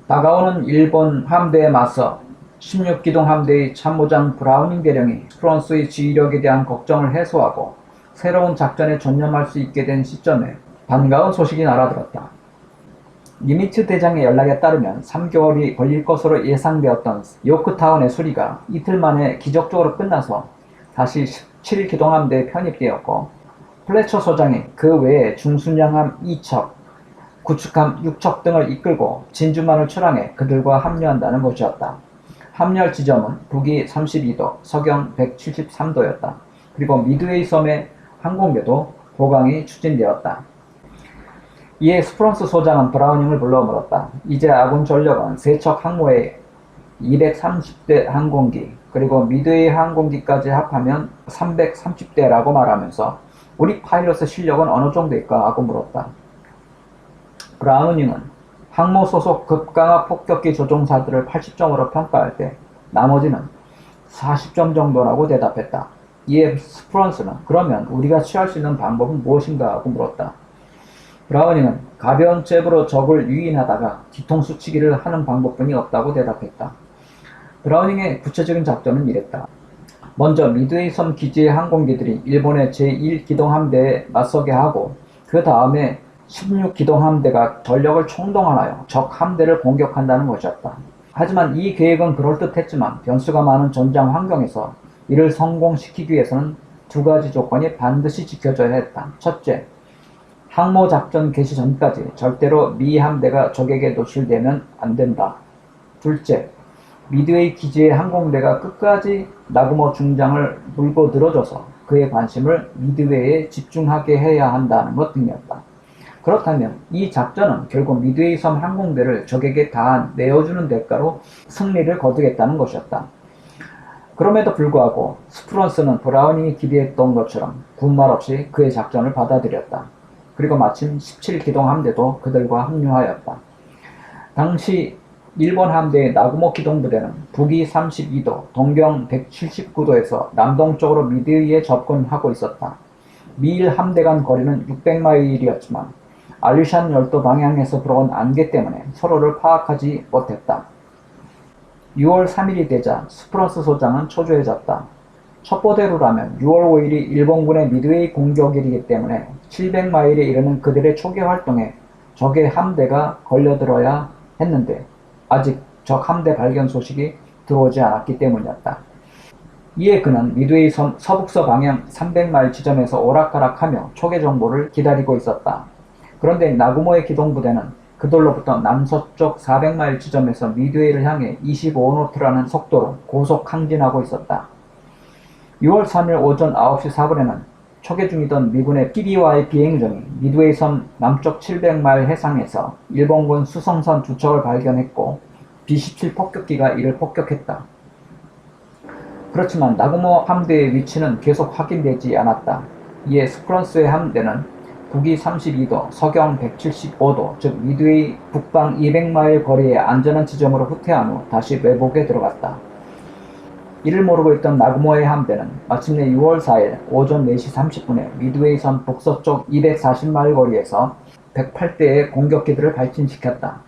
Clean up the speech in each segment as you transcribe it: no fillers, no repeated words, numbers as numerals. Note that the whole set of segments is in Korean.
다가오는 일본 함대에 맞서 16기동 함대의 참모장 브라우닝 대령이 스프런스의 지휘력에 대한 걱정을 해소하고 새로운 작전에 전념할 수 있게 된 시점에 반가운 소식이 날아들었다. 니미츠 대장의 연락에 따르면 3개월이 걸릴 것으로 예상되었던 요크타운의 수리가 이틀 만에 기적적으로 끝나서 다시 17기동 함대에 편입되었고, 플래처 소장이 그 외에 중순양함 2척, 구축함 6척 등을 이끌고 진주만을 출항해 그들과 합류한다는 것이었다. 합류할 지점은 북위 32도, 서경 173도였다. 그리고 미드웨이 섬의 항공대도 보강이 추진되었다. 이에 스프런스 소장은 브라우닝을 불러 물었다. 이제 아군 전력은 3척 항모에 230대 항공기, 그리고 미드웨이 항공기까지 합하면 330대라고 말하면서 우리 파일럿의 실력은 어느 정도일까 하고 물었다. 브라우닝은 항모 소속 급강압 폭격기 조종사들을 80점으로 평가할 때 나머지는 40점 정도라고 대답했다. 이에 스프런스는 그러면 우리가 취할 수 있는 방법은 무엇인가 하고 물었다. 브라우닝은 가벼운 잽으로 적을 유인하다가 뒤통수치기를 하는 방법뿐이 없다고 대답했다. 브라우닝의 구체적인 작전은 이랬다. 먼저 미드웨이 섬 기지의 항공기들이 일본의 제1기동 함대에 맞서게 하고, 그 다음에 16기동 함대가 전력을 총동원하여 적 함대를 공격한다는 것이었다. 하지만 이 계획은 그럴듯했지만 변수가 많은 전장 환경에서 이를 성공시키기 위해서는 2가지 조건이 반드시 지켜져야 했다. 첫째, 항모작전 개시 전까지 절대로 미 함대가 적에게 노출되면 안 된다. 둘째, 미드웨이 기지의 항공대가 끝까지 나구모 중장을 물고 늘어줘서 그의 관심을 미드웨이에 집중하게 해야 한다는 것 등이었다. 그렇다면 이 작전은 결국 미드웨이 섬 항공대를 적에게 다 내어주는 대가로 승리를 거두겠다는 것이었다. 그럼에도 불구하고 스프런스는 브라우닝이 기대했던 것처럼 군말 없이 그의 작전을 받아들였다. 그리고 마침 17기동 함대도 그들과 합류하였다. 당시 일본 함대의 나구모 기동부대는 북위 32도, 동경 179도에서 남동쪽으로 미드웨이에 접근하고 있었다. 미일 함대 간 거리는 600마일이었지만 알류샨 열도 방향에서 불어온 안개 때문에 서로를 파악하지 못했다. 6월 3일이 되자 스프런스 소장은 초조해졌다. 첩보대로라면 6월 5일이 일본군의 미드웨이 공격일이기 때문에 700마일에 이르는 그들의 초기 활동에 적의 함대가 걸려들어야 했는데 아직 적 함대 발견 소식이 들어오지 않았기 때문이었다. 이에 그는 미드웨이 섬 서북서 방향 300마일 지점에서 오락가락하며 초계 정보를 기다리고 있었다. 그런데 나구모의 기동부대는 그들로부터 남서쪽 400마일 지점에서 미드웨이를 향해 25노트라는 속도로 고속 항진하고 있었다. 6월 3일 오전 9시 4분에는 초계 중이던 미군의 PBY 비행정이 미드웨이 섬 남쪽 700마일 해상에서 일본군 수송선 2척을 발견했고 B-17 폭격기가 이를 폭격했다. 그렇지만 나구모 함대의 위치는 계속 확인되지 않았다. 이에 스프런스의 함대는 북위 32도, 서경 175도, 즉 미드웨이 북방 200마일 거리의 안전한 지점으로 후퇴한 후 다시 매복에 들어갔다. 이를 모르고 있던 나구모의 함대는 마침내 6월 4일 오전 4시 30분에 미드웨이 섬 북서쪽 240마일 거리에서 108대의 공격기들을 발진시켰다.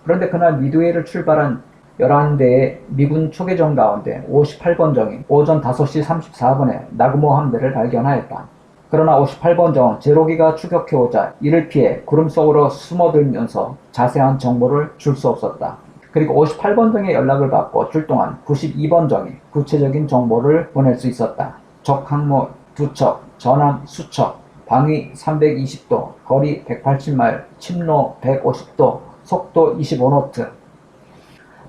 그런데 그날 미드웨이를 출발한 11대의 미군 초계정 가운데 58번 정이 오전 5시 34분에 나구모 함대를 발견하였다. 그러나 58번 정은 제로기가 추격해오자 이를 피해 구름 속으로 숨어들면서 자세한 정보를 줄 수 없었다. 그리고 58번 정의 연락을 받고 출동한 92번 정이 구체적인 정보를 보낼 수 있었다. 적 항모 2척, 전함 수척, 방위 320도, 거리 180마일, 침로 150도, 속도 25노트.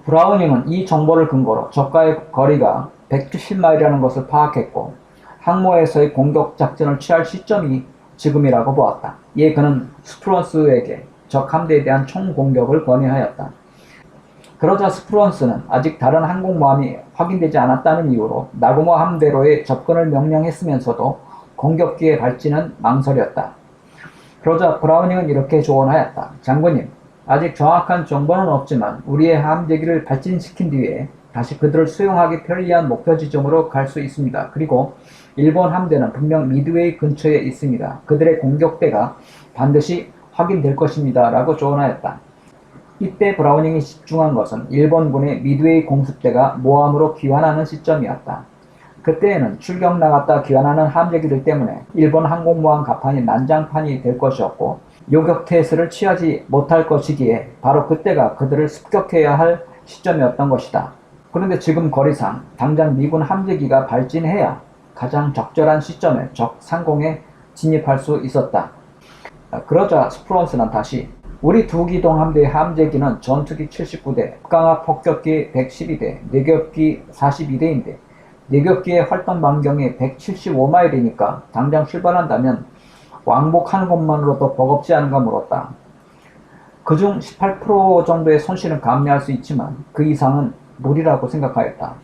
브라우닝은 이 정보를 근거로 적과의 거리가 170마일이라는 것을 파악했고 항모에서의 공격 작전을 취할 시점이 지금이라고 보았다. 이에 그는 스프런스에게 적 함대에 대한 총공격을 건의하였다. 그러자 스프런스는 아직 다른 항공모함이 확인되지 않았다는 이유로 나구모 함대로의 접근을 명령했으면서도 공격기의 발진은 망설였다. 그러자 브라우닝은 이렇게 조언하였다. 장군님, 아직 정확한 정보는 없지만 우리의 함대기를 발진시킨 뒤에 다시 그들을 수용하기 편리한 목표 지점으로 갈 수 있습니다. 그리고 일본 함대는 분명 미드웨이 근처에 있습니다. 그들의 공격대가 반드시 확인될 것입니다. 라고 조언하였다. 이때 브라우닝이 집중한 것은 일본군의 미드웨이 공습대가 모함으로 귀환하는 시점이었다. 그때에는 출격 나갔다 귀환하는 함재기들 때문에 일본 항공모함 갑판이 난장판이 될 것이었고 요격태세를 취하지 못할 것이기에 바로 그때가 그들을 습격해야 할 시점이었던 것이다. 그런데 지금 거리상 당장 미군 함재기가 발진해야 가장 적절한 시점에 적 상공에 진입할 수 있었다. 그러자 스프론스는 다시 우리 두 기동 함대의 함재기는 전투기 79대, 급강압 폭격기 112대, 내격기 42대인데 내격기의 활동 반경이 175마일이니까 당장 출발한다면 왕복하는 것만으로도 버겁지 않은가 물었다. 그중 18% 정도의 손실은 감내할 수 있지만 그 이상은 무리라고 생각하였다.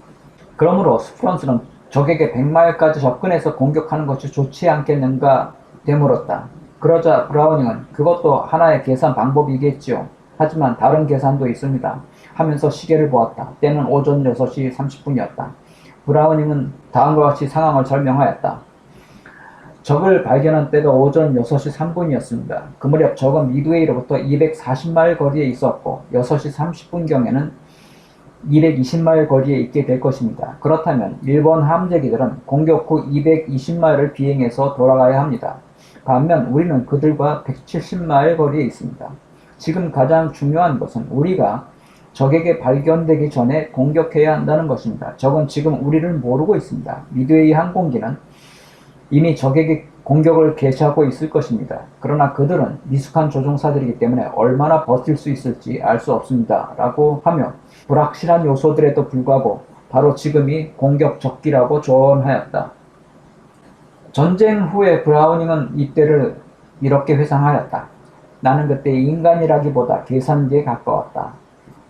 그러므로 스프런스는 적에게 100마일까지 접근해서 공격하는 것이 좋지 않겠는가 되물었다. 그러자 브라우닝은 그것도 하나의 계산 방법이겠지요. 하지만 다른 계산도 있습니다. 하면서 시계를 보았다. 때는 오전 6시 30분이었다. 브라우닝은 다음과 같이 상황을 설명하였다. 적을 발견한 때가 오전 6시 3분이었습니다. 그 무렵 적은 미드웨이로부터 240마일 거리에 있었고 6시 30분경에는 220마일 거리에 있게 될 것입니다. 그렇다면 일본 함재기들은 공격 후 220마일을 비행해서 돌아가야 합니다. 반면 우리는 그들과 170마일 거리에 있습니다. 지금 가장 중요한 것은 우리가 적에게 발견되기 전에 공격해야 한다는 것입니다. 적은 지금 우리를 모르고 있습니다. 미드웨이 항공기는 이미 적에게 공격을 개시하고 있을 것입니다. 그러나 그들은 미숙한 조종사들이기 때문에 얼마나 버틸 수 있을지 알 수 없습니다. 라고 하며 불확실한 요소들에도 불구하고 바로 지금이 공격 적기라고 조언하였다. 전쟁 후에 브라우닝은 이때를 이렇게 회상하였다. 나는 그때 인간이라기보다 계산기에 가까웠다.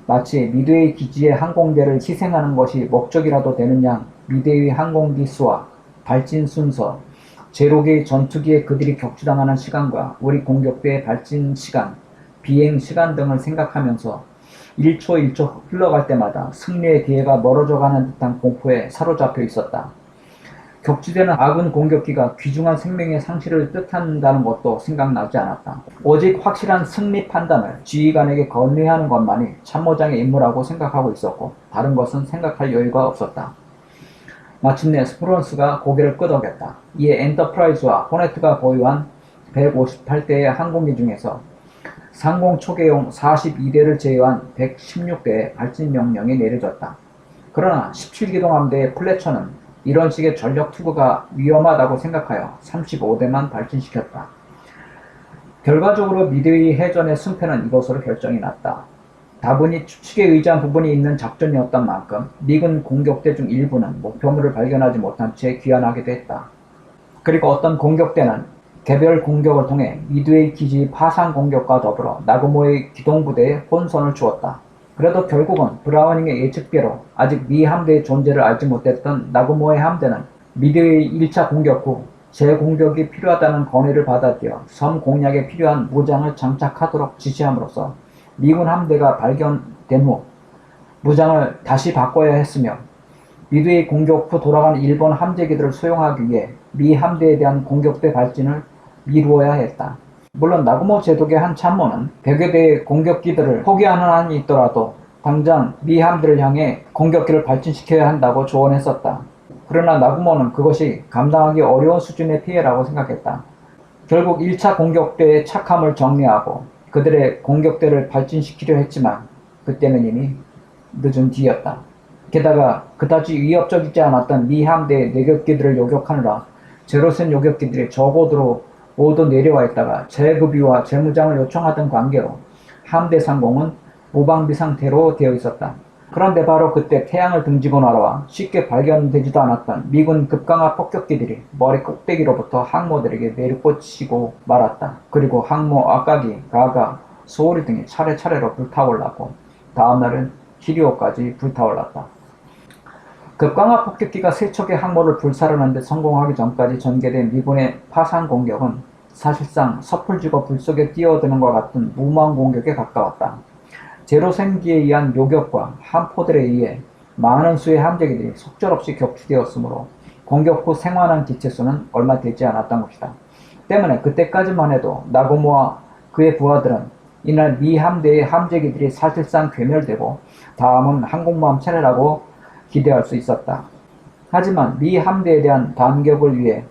마치 미드웨이 기지의 항공대를 희생하는 것이 목적이라도 되는 양 미드웨이 항공기 수와 발진 순서, 제로계의 전투기에 그들이 격추당하는 시간과 우리 공격대의 발진 시간, 비행 시간 등을 생각하면서 1초 1초 흘러갈 때마다 승리의 기회가 멀어져가는 듯한 공포에 사로잡혀 있었다. 격추되는 아군 공격기가 귀중한 생명의 상실을 뜻한다는 것도 생각나지 않았다. 오직 확실한 승리 판단을 지휘관에게 건의하는 것만이 참모장의 임무라고 생각하고 있었고 다른 것은 생각할 여유가 없었다. 마침내 스프론스가 고개를 끄덕였다. 이에 엔터프라이즈와 호네트가 보유한 158대의 항공기 중에서 상공 초계용 42대를 제외한 116대의 발진 명령이 내려졌다. 그러나 17기동 함대의 플래처는 이런 식의 전력 투구가 위험하다고 생각하여 35대만 발진시켰다. 결과적으로 미드웨이 해전의 승패는 이것으로 결정이 났다. 다분히 추측에 의지한 부분이 있는 작전이었던 만큼 미군 공격대 중 일부는 목표물을 발견하지 못한 채 귀환하게 됐다. 그리고 어떤 공격대는 개별 공격을 통해 미드웨이 기지 파상 공격과 더불어 나고모의 기동부대에 혼선을 주었다. 그래도 결국은 브라우닝의 예측대로 아직 미 함대의 존재를 알지 못했던 나고모의 함대는 미드웨이 1차 공격 후 재공격이 필요하다는 건의를 받아들여 섬 공략에 필요한 무장을 장착하도록 지시함으로써 미군 함대가 발견된 후 무장을 다시 바꿔야 했으며 미드웨이 공격 후 돌아간 일본 함재기들을 수용하기 위해 미 함대에 대한 공격대 발진을 미루어야 했다. 물론 나고모 제독의 한 참모는 100여 대의 공격기들을 포기하는 한이 있더라도 당장 미 함대를 향해 공격기를 발진시켜야 한다고 조언했었다. 그러나 나고모는 그것이 감당하기 어려운 수준의 피해라고 생각했다. 결국 1차 공격대의 착함을 정리하고 그들의 공격대를 발진시키려 했지만 그때는 이미 늦은 뒤였다. 게다가 그다지 위협적이지 않았던 미 함대의 내격기들을 요격하느라 제로센 요격기들이 저고도로 모두 내려와 있다가 재급유와 재무장을 요청하던 관계로 함대 상공은 무방비 상태로 되어 있었다. 그런데 바로 그때 태양을 등지고 날아와 쉽게 발견되지도 않았던 미군 급강화 폭격기들이 머리 꼭대기로부터 항모들에게 내리꽂히고 말았다. 그리고 항모 아까기, 가가, 소오리 등이 차례차례로 불타올랐고 다음날은 히리오까지 불타올랐다. 급강화 폭격기가 세 척의 항모를 불살르는 데 성공하기 전까지 전개된 미군의 파상 공격은 사실상 섣불 죽어 불 속에 뛰어드는 것과 같은 무모한 공격에 가까웠다. 제로센기에 의한 요격과 함포들에 의해 많은 수의 함재기들이 속절없이 격추되었으므로 공격 후 생還한 기체수는 얼마 되지 않았던 것이다. 때문에 그때까지만 해도 나고모와 그의 부하들은 이날 미 함대의 함재기들이 사실상 괴멸되고 다음은 항공모함 차례라고 기대할 수 있었다. 하지만 미 함대에 대한 반격을 위해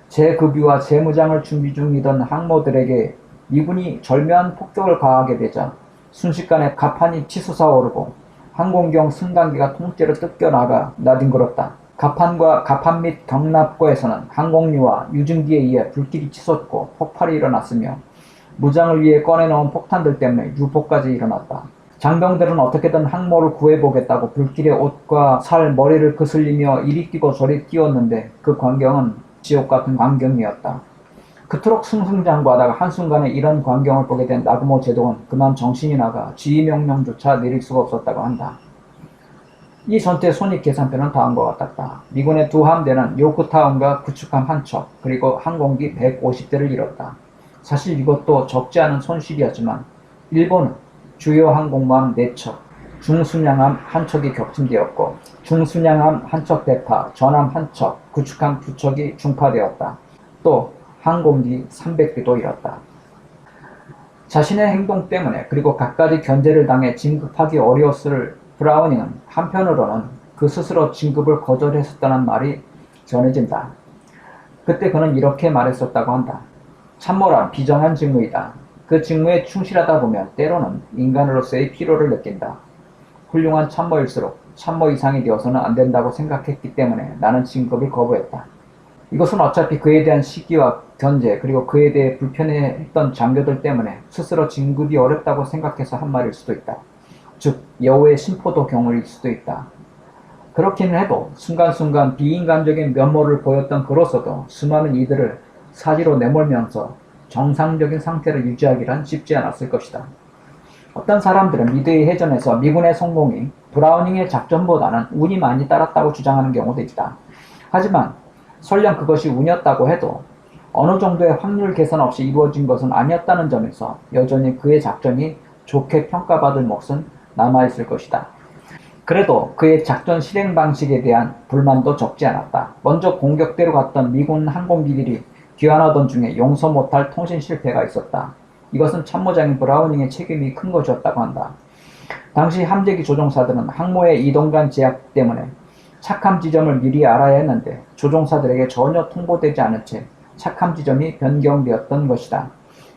재급유와 재무장을 준비 중이던 항모들에게 미군이 절묘한 폭격을 가하게 되자 순식간에 갑판이 치솟아오르고 항공경 승강기가 통째로 뜯겨나가 나뒹굴었다. 갑판 및 경납고에서는 항공유와 유증기에 의해 불길이 치솟고 폭발이 일어났으며 무장을 위해 꺼내놓은 폭탄들 때문에 유포까지 일어났다. 장병들은 어떻게든 항모를 구해보겠다고 불길에 옷과 살, 머리를 그슬리며 이리 뛰고 저리 뛰었는데 그 광경은 지옥같은 광경이었다. 그토록 승승장구하다가 한순간에 이런 광경을 보게 된 나그모 제독은 그만 정신이 나가 지휘 명령조차 내릴 수가 없었다고 한다. 이 전투의 손익 계산표는 다음과 같았다. 미군의 두 함대는 요크타운과 구축함 한 척, 그리고 항공기 150대를 잃었다. 사실 이것도 적지 않은 손실이었지만 일본은 주요 항공모함 4척, 중순양함 한 척이 격침되었고 중순양함 한 척 대파, 전함 한 척, 구축함 2척이 중파되었다. 또 항공기 300대도 잃었다. 자신의 행동 때문에 그리고 갖가지 견제를 당해 진급하기 어려웠을 브라우닝은 한편으로는 그 스스로 진급을 거절했었다는 말이 전해진다. 그때 그는 이렇게 말했었다고 한다. 참모란 비정한 직무이다. 그 직무에 충실하다 보면 때로는 인간으로서의 피로를 느낀다. 훌륭한 참모일수록 참모 이상이 되어서는 안 된다고 생각했기 때문에 나는 진급을 거부했다. 이것은 어차피 그에 대한 시기와 견제 그리고 그에 대해 불편해했던 장교들 때문에 스스로 진급이 어렵다고 생각해서 한 말일 수도 있다. 즉 여우의 심포도 경우일 수도 있다. 그렇기는 해도 순간순간 비인간적인 면모를 보였던 그로서도 수많은 이들을 사지로 내몰면서 정상적인 상태를 유지하기란 쉽지 않았을 것이다. 어떤 사람들은 미드웨이 해전에서 미군의 성공이 브라우닝의 작전보다는 운이 많이 따랐다고 주장하는 경우도 있다. 하지만 설령 그것이 운이었다고 해도 어느 정도의 확률 계산 없이 이루어진 것은 아니었다는 점에서 여전히 그의 작전이 좋게 평가받을 몫은 남아있을 것이다. 그래도 그의 작전 실행 방식에 대한 불만도 적지 않았다. 먼저 공격대로 갔던 미군 항공기들이 귀환하던 중에 용서 못할 통신 실패가 있었다. 이것은 참모장인 브라우닝의 책임이 큰 것이었다고 한다. 당시 함재기 조종사들은 항모의 이동간 제약 때문에 착함 지점을 미리 알아야 했는데 조종사들에게 전혀 통보되지 않은 채 착함 지점이 변경되었던 것이다.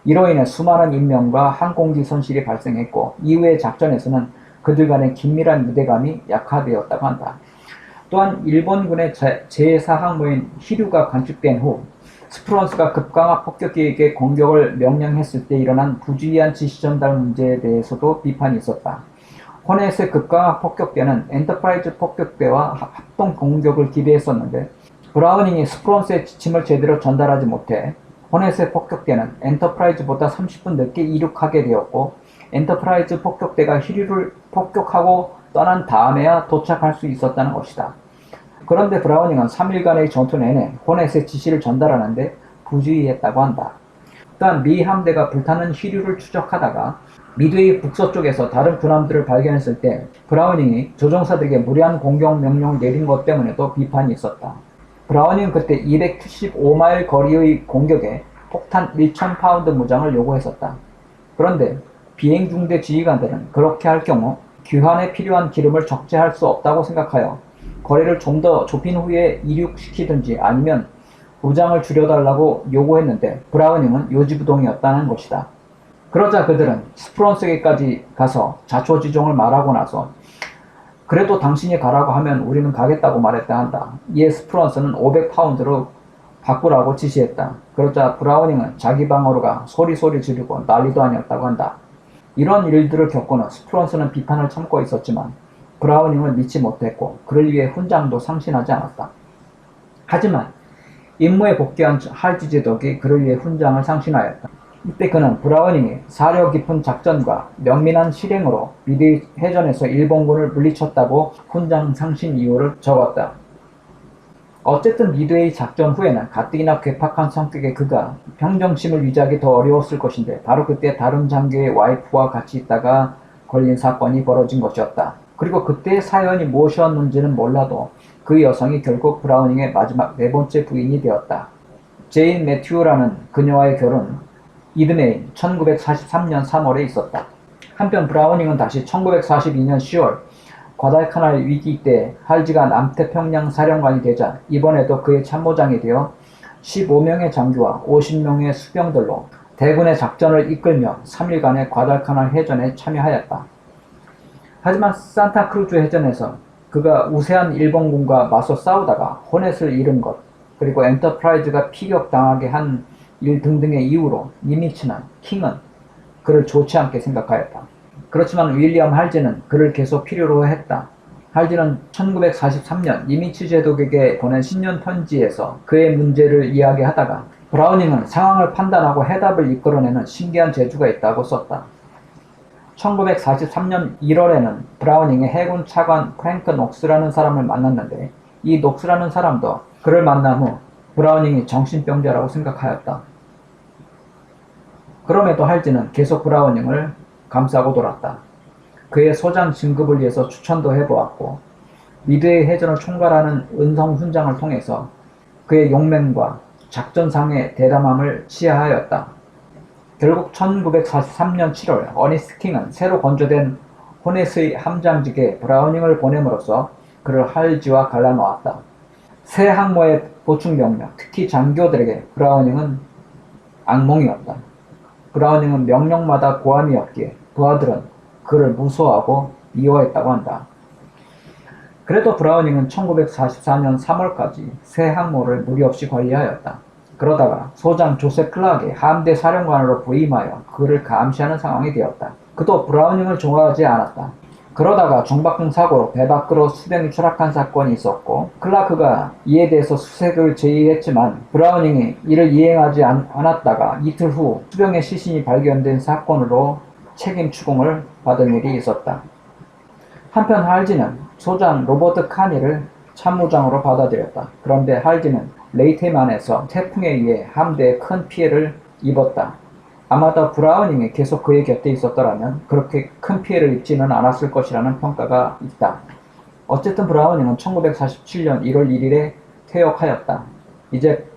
이로 인해 수많은 인명과 항공기 손실이 발생했고 이후의 작전에서는 그들 간의 긴밀한 유대감이 약화되었다고 한다. 또한 일본군의 제4항모인 히류가 관측된 후 스프론스가 급강화 폭격기에게 공격을 명령했을 때 일어난 부주의한 지시 전달 문제에 대해서도 비판이 있었다. 호넷의 급강화 폭격대는 엔터프라이즈 폭격대와 합동 공격을 기대했었는데 브라우닝이 스프론스의 지침을 제대로 전달하지 못해 호넷의 폭격대는 엔터프라이즈보다 30분 늦게 이륙하게 되었고 엔터프라이즈 폭격대가 히류를 폭격하고 떠난 다음에야 도착할 수 있었다는 것이다. 그런데 브라우닝은 3일간의 전투 내내 호넷의 지시를 전달하는데 부주의했다고 한다. 또한 미 함대가 불타는 히류를 추적하다가 미드웨이 북서쪽에서 다른 군함들을 발견했을 때 브라우닝이 조종사들에게 무리한 공격 명령을 내린 것 때문에도 비판이 있었다. 브라우닝은 그때 275마일 거리의 공격에 폭탄 1000파운드 무장을 요구했었다. 그런데 비행 중대 지휘관들은 그렇게 할 경우 귀환에 필요한 기름을 적재할 수 없다고 생각하여 거리를 좀 더 좁힌 후에 이륙시키든지 아니면 무장을 줄여달라고 요구했는데 브라우닝은 요지부동이었다는 것이다. 그러자 그들은 스프론스에게까지 가서 자초지종을 말하고 나서 그래도 당신이 가라고 하면 우리는 가겠다고 말했다 한다. 이에 스프론스는 500파운드로 바꾸라고 지시했다. 그러자 브라우닝은 자기 방어로 가 소리 지르고 난리도 아니었다고 한다. 이런 일들을 겪고는 스프론스는 비판을 참고 있었지만 브라우닝을 믿지 못했고 그를 위해 훈장도 상신하지 않았다. 하지만 임무에 복귀한 할지 제독이 그를 위해 훈장을 상신하였다. 이때 그는 브라우닝이 사려 깊은 작전과 명민한 실행으로 미드웨이 해전에서 일본군을 물리쳤다고 훈장 상신 이유를 적었다. 어쨌든 미드웨이 작전 후에는 가뜩이나 괴팍한 성격의 그가 평정심을 유지하기 더 어려웠을 것인데 바로 그때 다른 장교의 와이프와 같이 있다가 걸린 사건이 벌어진 것이었다. 그리고 그때의 사연이 무엇이었는지는 몰라도 그 여성이 결국 브라우닝의 마지막 4번째 부인이 되었다. 제인 매튜라는 그녀와의 결혼 이듬해인 1943년 3월에 있었다. 한편 브라우닝은 다시 1942년 10월 과달카날 위기 때 할지가 남태평양 사령관이 되자 이번에도 그의 참모장이 되어 15명의 장교와 50명의 수병들로 대군의 작전을 이끌며 3일간의 과달카날 해전에 참여하였다. 하지만 산타크루즈 해전에서 그가 우세한 일본군과 맞서 싸우다가 호넷을 잃은 것, 그리고 엔터프라이즈가 피격당하게 한 일 등등의 이유로 니미츠는 킹은 그를 좋지 않게 생각하였다. 그렇지만 윌리엄 할지는 그를 계속 필요로 했다. 할지는 1943년 니미츠 제독에게 보낸 신년 편지에서 그의 문제를 이야기하다가 브라우닝은 상황을 판단하고 해답을 이끌어내는 신기한 재주가 있다고 썼다. 1943년 1월에는 브라우닝의 해군 차관 프랭크 녹스라는 사람을 만났는데 이 녹스라는 사람도 그를 만난 후 브라우닝이 정신병자라고 생각하였다. 그럼에도 할지는 계속 브라우닝을 감싸고 돌았다. 그의 소장 진급을 위해서 추천도 해보았고 미드웨이 해전을 총괄하는 은성 훈장을 통해서 그의 용맹과 작전상의 대담함을 시하하였다. 결국 1943년 7월 어니스트 킹은 새로 건조된 호넷의 함장직에 브라우닝을 보냄으로써 그를 할지와 갈라놓았다. 새 항모의 보충 병력, 특히 장교들에게 브라우닝은 악몽이었다. 브라우닝은 명령마다 고함이었기에 부하들은 그를 무서워하고 미워했다고 한다. 그래도 브라우닝은 1944년 3월까지 새 항모를 무리 없이 관리하였다. 그러다가 소장 조셉 클락이 함대 사령관으로 부임하여 그를 감시하는 상황이 되었다. 그도 브라우닝을 좋아하지 않았다. 그러다가 정박등 사고로 배 밖으로 수병이 추락한 사건이 있었고 클라크가 이에 대해서 수색을 제의했지만 브라우닝이 이를 이행하지 않았다가 이틀 후 수병의 시신이 발견된 사건으로 책임 추궁을 받은 일이 있었다. 한편 할지는 소장 로버트 카니를 참모장으로 받아들였다. 그런데 할지는 레이테만에서 태풍에 의해 함대에 큰 피해를 입었다. 아마도 브라우닝이 계속 그의 곁에 있었더라면 그렇게 큰 피해를 입지는 않았을 것이라는 평가가 있다. 어쨌든 브라우닝은 1947년 1월 1일에 퇴역하였다. 이제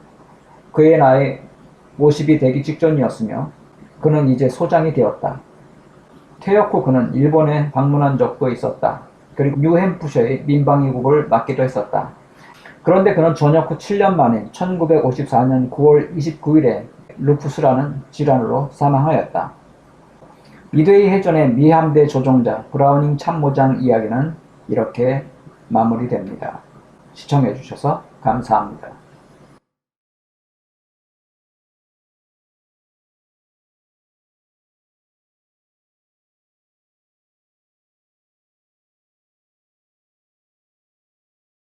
그의 나이 50이 되기 직전이었으며 그는 이제 소장이 되었다. 퇴역 후 그는 일본에 방문한 적도 있었다. 그리고 뉴햄프셔의 민방위국을 맡기도 했었다. 그런데 그는 전역 후 7년 만인 1954년 9월 29일에 루푸스라는 질환으로 사망하였다. 미드웨이 해전의 미 함대 조종자 브라우닝 참모장 이야기는 이렇게 마무리됩니다. 시청해주셔서 감사합니다.